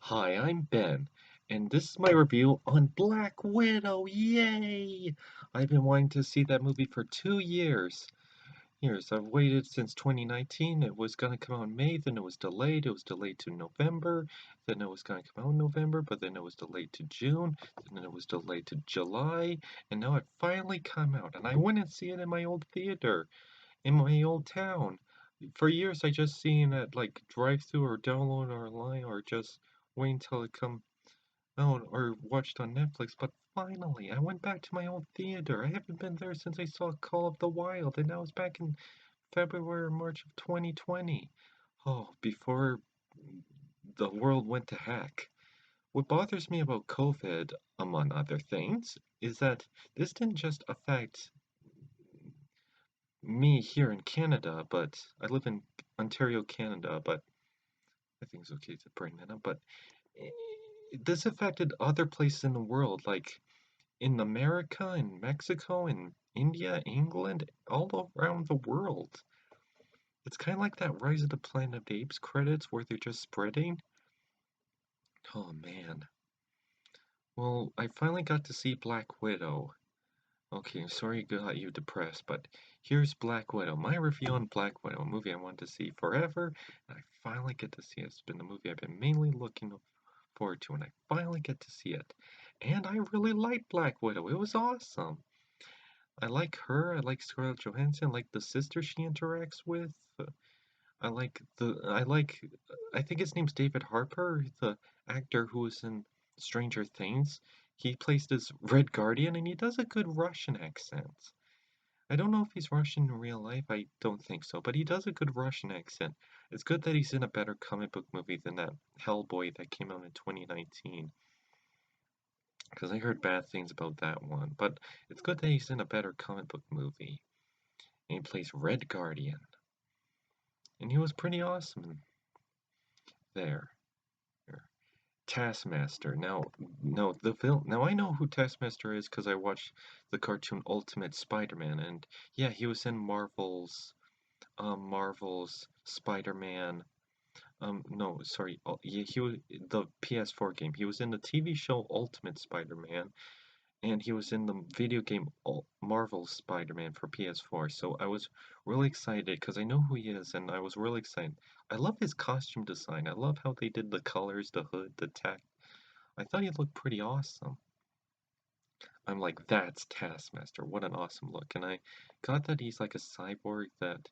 Hi, I'm Ben, and this is my review on Black Widow. Yay! I've been wanting to see that movie for 2 years. I've waited since 2019. It was gonna come out in May, then it was delayed. It was delayed to November, then it was gonna come out in November, but then it was delayed to June, then it was delayed to July, and now it finally come out. And I went and see it in my old theater, in my old town. For years, I just seen it like drive through or download online or just wait until it come out or watched on Netflix. But finally, I went back to my old theater. I haven't been there since I saw Call of the Wild, and that was back in February or March of 2020. Oh, before the world went to heck. What bothers me about COVID, among other things, is that this didn't just affect me here in Canada, but I live in Ontario, Canada, but I think it's okay to bring that up. But eh, this affected other places in the world, like in America, in Mexico, in India, England, all around the world. It's kind of like that Rise of the Planet of the Apes credits where they're just spreading. Oh man. Well, I finally got to see Black Widow. Okay, I'm sorry it got you depressed, but here's Black Widow. My review on Black Widow, a movie I wanted to see forever, and I finally get to see it. It's been the movie I've been mainly looking forward to, and I finally get to see it. And I really like Black Widow. It was awesome. I like her. I like Scarlett Johansson. I like the sister she interacts with. I think his name's David Harper, the actor who was in Stranger Things. He plays this Red Guardian, and he does a good Russian accent. I don't know if he's Russian in real life. I don't think so, but he does a good Russian accent. It's good that he's in a better comic book movie than that Hellboy that came out in 2019. Because I heard bad things about that one. But it's good that he's in a better comic book movie. And he plays Red Guardian. And he was pretty awesome there. Taskmaster. Now, no, the film. Now I know who Taskmaster is because I watched the cartoon Ultimate Spider-Man, and yeah, he was in Marvel's Spider-Man. No, sorry. Yeah, he was the PS4 game. He was in the TV show Ultimate Spider-Man, and he was in the video game Marvel's Spider-Man for PS4. So I was really excited because I know who he is, and I was really excited. I love his costume design. I love how they did the colors, the hood, the tech. I thought he looked pretty awesome. I'm like, that's Taskmaster. What an awesome look. And I got that he's like a cyborg that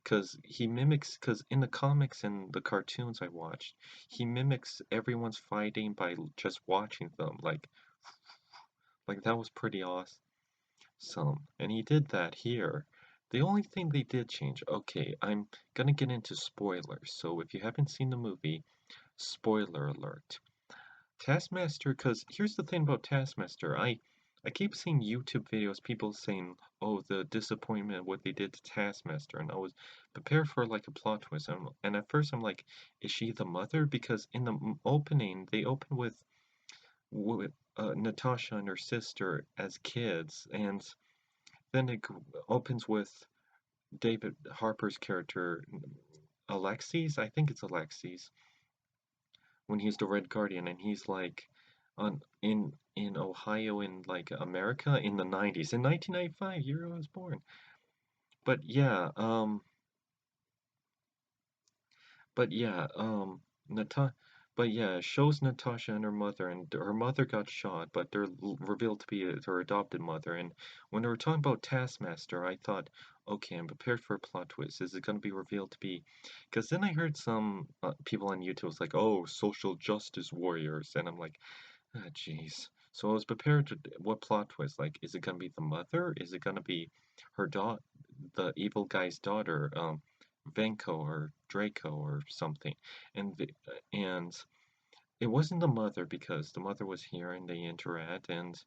because he mimics because in the comics and the cartoons I watched, he mimics everyone's fighting by just watching them. Like that was pretty awesome. And he did that here. The only thing they did change, okay, I'm gonna get into spoilers. So if you haven't seen the movie, spoiler alert. Taskmaster, because here's the thing about Taskmaster. I keep seeing YouTube videos, people saying, "Oh, the disappointment of what they did to Taskmaster," and I was prepared for like a plot twist. And at first, I'm like, "Is she the mother?" Because in the opening, they open with Natasha and her sister as kids, and then it opens with David Harper's character, Alexis. I think it's Alexis when he's the Red Guardian, and he's like on in Ohio in like America in the 90s, in 1995, year I was born. But yeah, but yeah, Nata, but yeah, it shows Natasha and her mother got shot, but they're revealed to be her adopted mother. And when they were talking about Taskmaster, I thought, okay, I'm prepared for a plot twist. Is it going to be revealed to be? Because then I heard some people on YouTube was like, oh, social justice warriors, and I'm like, ah, jeez. So I was prepared to what plot twist? Like, is it gonna be the mother? Is it gonna be her daughter, the evil guy's daughter, Venko or Draco or something? And it wasn't the mother because the mother was here and they interact, and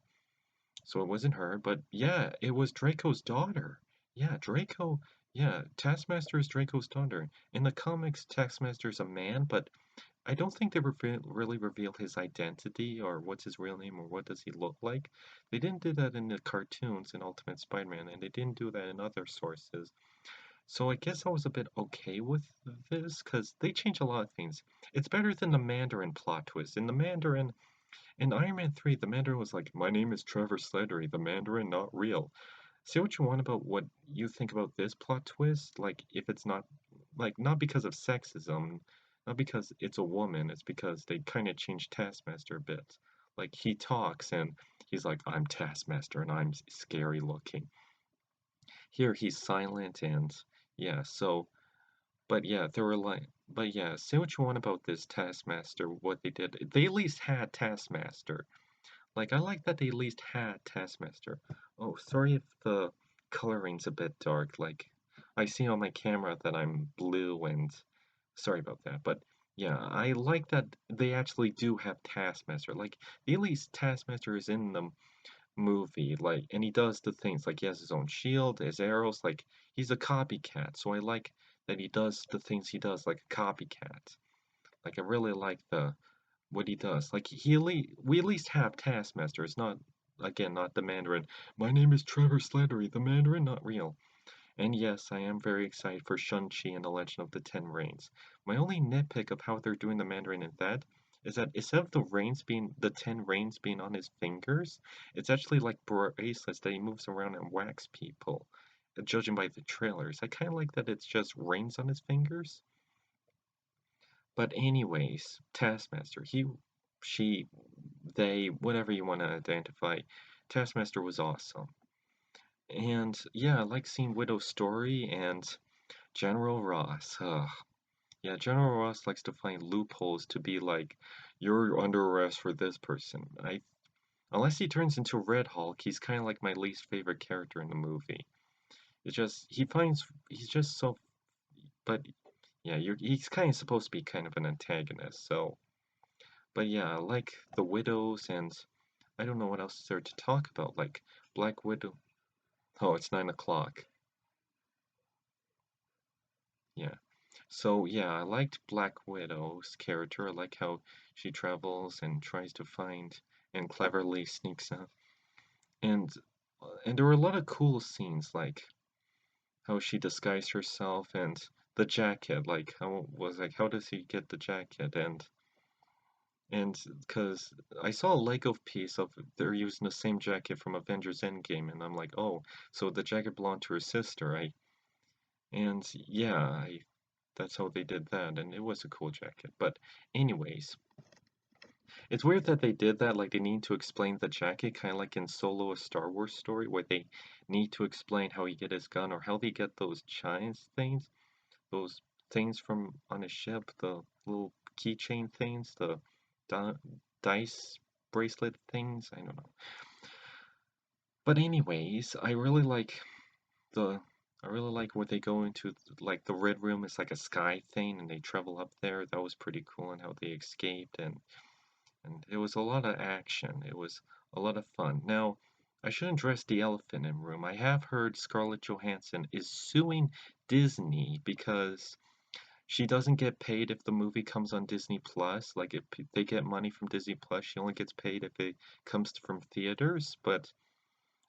so it wasn't her. But yeah, it was Draco's daughter. Yeah, Draco. Yeah, Taskmaster is Draco's daughter. In the comics, Taskmaster is a man, but I don't think they really reveal his identity or what's his real name or what does he look like. They didn't do that in the cartoons in Ultimate Spider-Man, and they didn't do that in other sources. So I guess I was a bit okay with this because they change a lot of things. It's better than the Mandarin plot twist. In the Mandarin, in Iron Man 3, the Mandarin was like, "My name is Trevor Slattery, the Mandarin, not real." Say what you want about what you think about this plot twist, like if it's not like not because of sexism, not because it's a woman, it's because they kind of changed Taskmaster a bit. Like he talks and he's like, "I'm Taskmaster and I'm scary looking." Here he's silent and yeah, so but yeah, there were like but yeah, say what you want about this Taskmaster, what they did. They at least had Taskmaster. Like, I like that they at least had Taskmaster. Oh, sorry if the coloring's a bit dark. Like, I see on my camera that I'm blue and sorry about that. But yeah, I like that they actually do have Taskmaster. Like, at least Taskmaster is in the movie, like, and he does the things. Like, he has his own shield, his arrows. Like, he's a copycat. So I like that he does the things he does like a copycat. Like, I really like the what he does. Like we at least have Taskmaster. It's not again not the Mandarin. My name is Trevor Slattery, the Mandarin, not real. And yes, I am very excited for Shang-Chi and the Legend of the Ten Rings. My only nitpick of how they're doing the Mandarin in that is that instead of the 10 rings being on his fingers, it's actually like bracelets that he moves around and whacks people. Judging by the trailers, I kind of like that it's just rings on his fingers. But anyways, Taskmaster, she, they, whatever you want to identify, Taskmaster was awesome. And yeah, I like seeing Widow's story and General Ross. Yeah, General Ross likes to find loopholes to be like, you're under arrest for this person. Unless he turns into Red Hulk, he's kind of like my least favorite character in the movie. It's just he's just so, but yeah, he's kind of supposed to be kind of an antagonist, so. But yeah, like the Widows and I don't know what else is there to talk about. Like Black Widow. Oh, it's 9 o'clock. Yeah. So yeah, I liked Black Widow's character. I like how she travels and tries to find and cleverly sneaks out. And and there were a lot of cool scenes, like how she disguised herself and the jacket. Like how does he get the jacket and because I saw a Lego piece of they're using the same jacket from Avengers Endgame, and I'm like, oh, so the jacket belonged to her sister. And yeah, that's how they did that, and it was a cool jacket. But anyways, it's weird that they did that. Like they need to explain the jacket, kind of like in Solo, a Star Wars story, where they need to explain how he get his gun or how they get those giants things, those things from on his ship, the little keychain things, the di dice bracelet things. I don't know. But anyways, the I really like what they go into like the Red Room is like a sky thing and they travel up there. That was pretty cool and how they escaped and it was a lot of action. It was a lot of fun. Now, I should address the elephant in the room. I have heard Scarlett Johansson is suing Disney because she doesn't get paid if the movie comes on Disney Plus. Like if they get money from Disney Plus, she only gets paid if it comes from theaters. But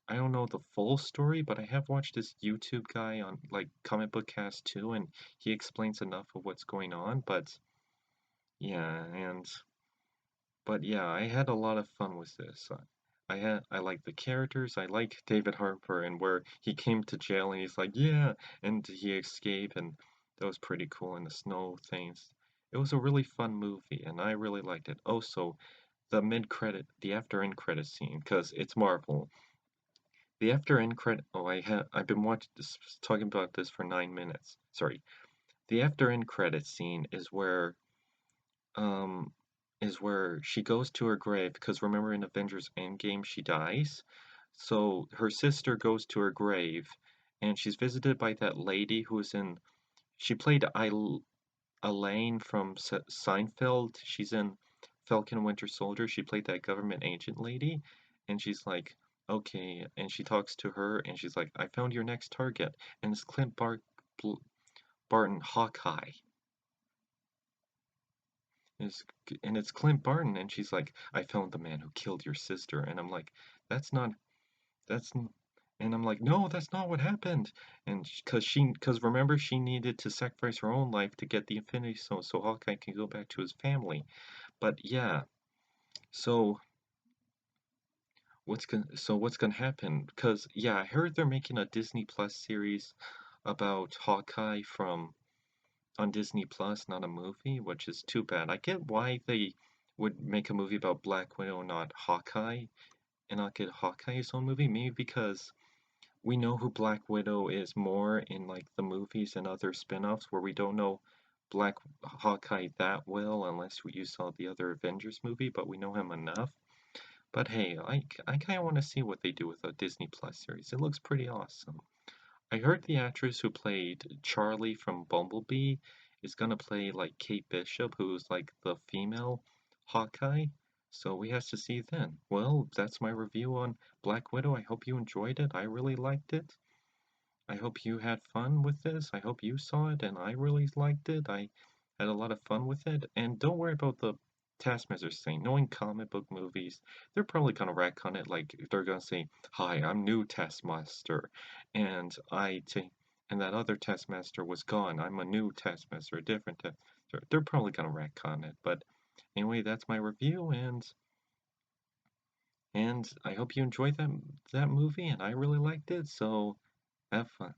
I don't know the full story, but I have watched this YouTube guy on like Comic Book Cast too, and he explains enough of what's going on. Yeah, and but yeah, I had a lot of fun with this. I like the characters. I like David Harper and where he came to jail and he's like, yeah, and he escaped and that was pretty cool and the snow things. It was a really fun movie and I really liked it. Also, the after end credit scene, because it's Marvel. The after end credit. Oh, I've been watching this, talking about this for 9 minutes. Sorry. The after end credit scene um is where she goes to her grave because remember in Avengers Endgame she dies. So her sister goes to her grave and she's visited by that lady who is in she played Elaine from Seinfeld. She's in Falcon and Winter Soldier. She played that government agent lady and she's like, "Okay." And she talks to her and she's like, "I found your next target." And it's Barton Hawkeye. It's, and it's Clint Barton, and she's like, "I found the man who killed your sister," and I'm like, "That's not, that's," And I'm like, no, that's not what happened. And because remember, she needed to sacrifice her own life to get the Infinity Stone so Hawkeye can go back to his family. But yeah, so what's gonna happen? Because yeah, I heard they're making a Disney Plus series about Hawkeye from on Disney Plus, not a movie, which is too bad. I get why they would make a movie about Black Widow, not Hawkeye, and not get Hawkeye his own movie. Maybe because we know who Black Widow is more in like the movies and other spin-offs where we don't know Black Hawkeye that well unless you saw the other Avengers movie, but we know him enough. But hey, I kind of want to see what they do with a Disney Plus series. It looks pretty awesome. I heard the actress who played Charlie from Bumblebee is gonna play like Kate Bishop, who's like the female Hawkeye. So we have to see then. Well, that's my review on Black Widow. I hope you enjoyed it. I really liked it. I hope you had fun with this. I hope you saw it and I really liked it. I had a lot of fun with it. And don't worry about the Taskmaster thing. Knowing comic book movies, they're probably gonna retcon it. Like they're gonna say, "Hi, I'm new Taskmaster," and and that other Taskmaster was gone. I'm a new Taskmaster, a different Taskmaster. They're probably gonna retcon it. But anyway, that's my review, and I hope you enjoyed that movie. And I really liked it. So have fun.